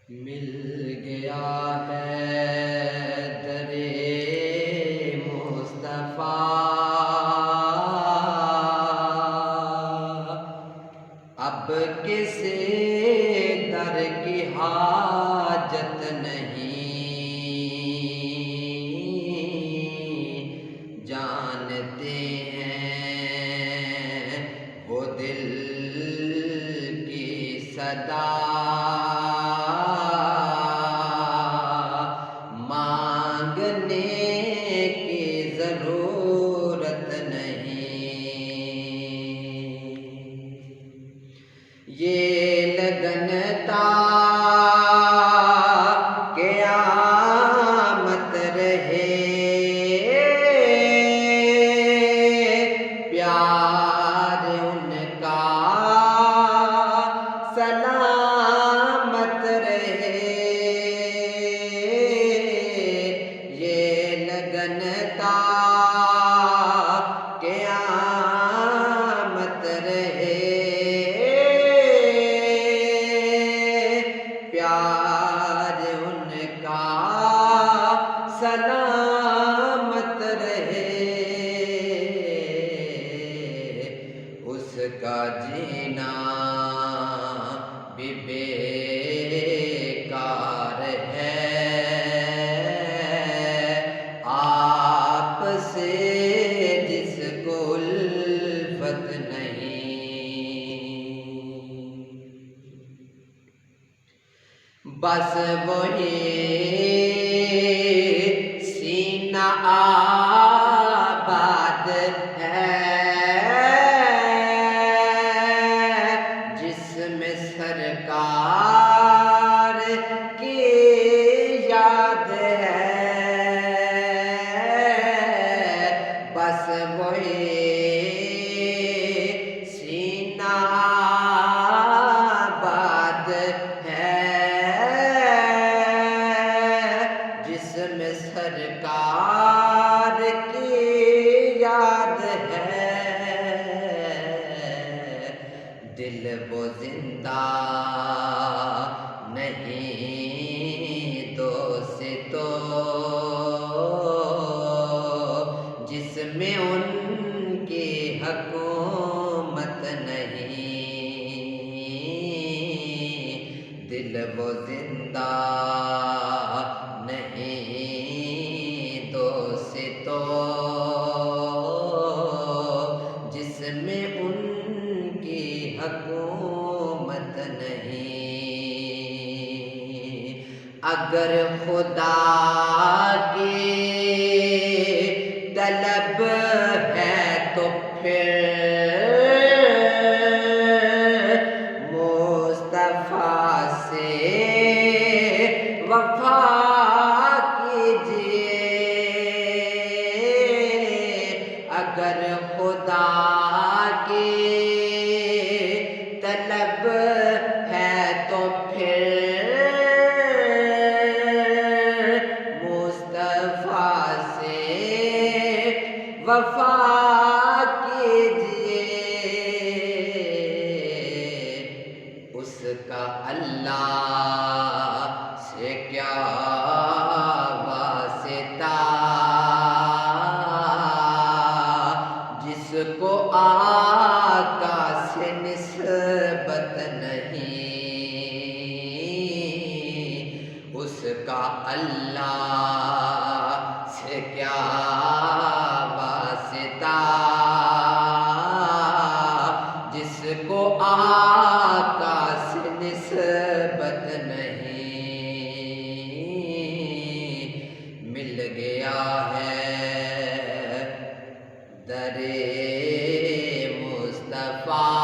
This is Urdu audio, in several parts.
مل گیا ہے در مصطفیٰ، اب کسی در کی حاجت نہیں، جانتے ہیں وہ دل کی صدا، مانگنے کی ضرورت نہیں، یہ لگن تا قیامت رہے، پیار ان کا سلامت رہے، یہ لگن تا قیامت رہے، پیار ان کا سلامت رہے، اس کا جینا بھی بیکار ہے، آپ سے جس کو الفت نہیں، بس وہی سینہ آباد ہے جس میں سرکار کی یاد ہے، بس وہی سینہ آباد ہے جس میں سرکار کی یاد ہے، دل وہ زندہ نہیں دوستو جس میں ان کی حکومت نہیں، دل وہ زندہ نہیں دوستو جس میں ان کی حکومت نہیں، اگر خدا کی طلب ہے تو پھر مصطفیٰ سے وفا کیجئے، اگر خدا کی طلب ہے تو پھر مصطفیٰ سے وفا کیجئے، اس کا اللہ سے کیا واسطہ جس کو آقا سے نسبت نہیں، اس کا اللہ سے کیا واسطہ جس کو آقا سے نسبت نہیں، مل گیا ہے در مصطفیٰ،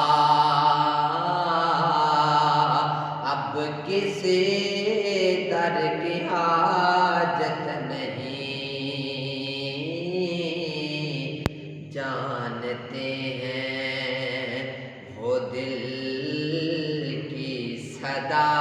اب کسی در کی حاجت نہیں، جانتے ہیں وہ دل کی صدا،